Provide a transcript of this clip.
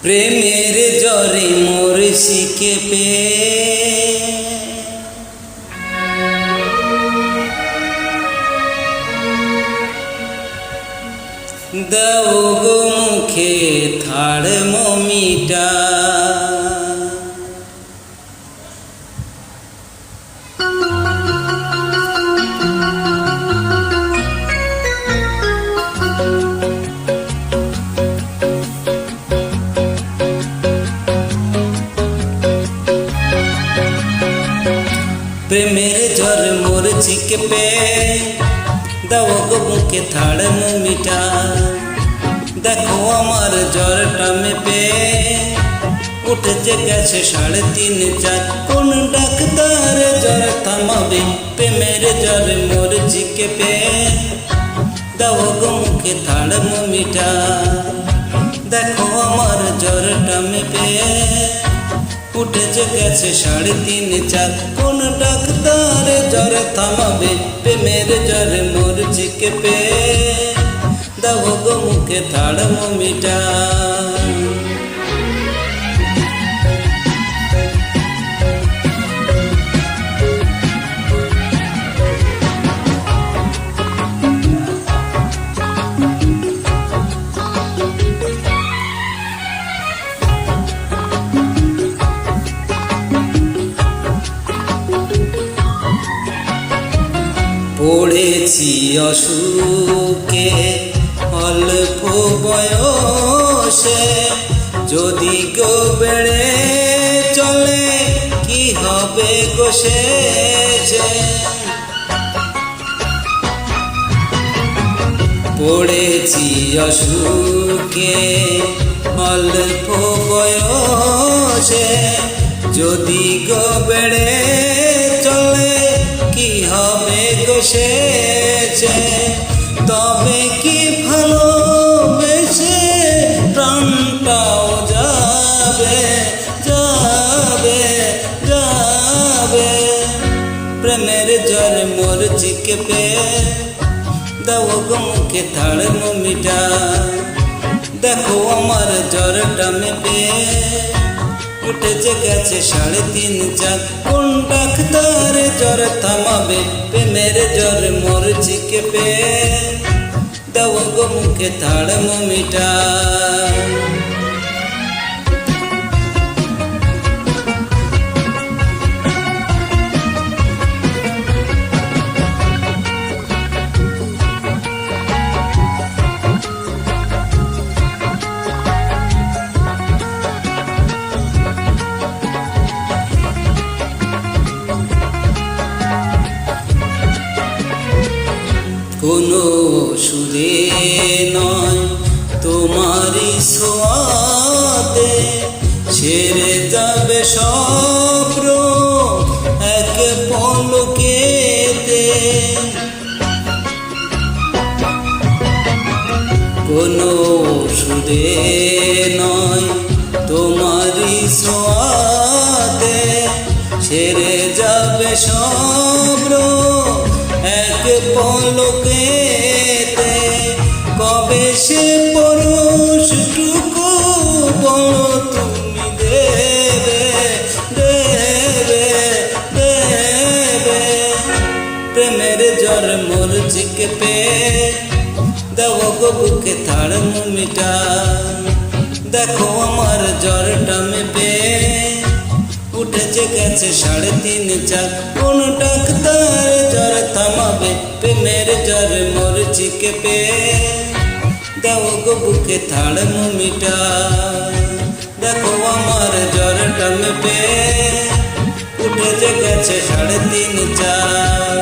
প্রেমের জ্বরে মরছি কেঁপে, দাও গো মুখে থার্মোমিটার। প্রেমের জ্বরে মরছি কেঁপে, দাও গো মুখে থার্মোমিটার। দেখো আমার জ্বরটা মেপে উঠেছে গেছে 3.5-4। কোন ডাক্তার জ্বর থামাবে? প্রেমের জ্বরে মরছি কেঁপে, দাও গো মুখে থার্মোমিটার। দেখো আমার জ্বরটা মেপে উঠেছে গেছে 3.5-4। কোন ডাক্তার জ্বর থামাবে? প্রেমের জ্বরে মরছি কেঁপে, দাও গো মুখে থার্মোমিটার। পড়েছি অসুখে অল্প বয়সে, যদি গো বেড়ে চলে কি হবে গো শেষে। পড়েছি অসুখে অল্প বয়সে, যদি গো বেড়ে চলে কি হবে গো শেষে। তবে কি ভালোবেসে প্রাণটাও যাবে যাবে যাবে। প্রেমের জ্বরে মরছি কেঁপে, দাও গো মুখে থার্মোমিটার। দেখো আমার জ্বরটা মেপে উঠেছে গেছে 3.5-4। কোন ডাক্তার জ্বর থামাবে? প্রেমের জ্বরে মরছি কেঁপে, দাও গো মুখে থার্মোমিটার। কোনো ওষুধে নয় তোমারই ছোঁয়াতে ছেড়ে যাবে সব রোগ এক পলকেতে। কোনো ওষুধে নয় তোমারই ছোঁয়াতে ছেড়ে যাবে সব রোগ এক পলকেতে। কবে সে পরশটুকু বলো তুমি দেবে দেবে দেবে। প্রেমের জ্বর মরছি কেঁপে, দাও গো বুকে থার্মোমিটার। দেখো আমার জ্বরটা মেপে উঠেছে গেছে 3.5-4। কোন ডাক্তার জ্বর থামাবে? প্রেমের জ্বরে মরছি কেঁপে, দাও গো বুকে থার্মোমিটার। দেখো আমার জ্বরটা মেপে উঠেছে গেছে 3.5-4।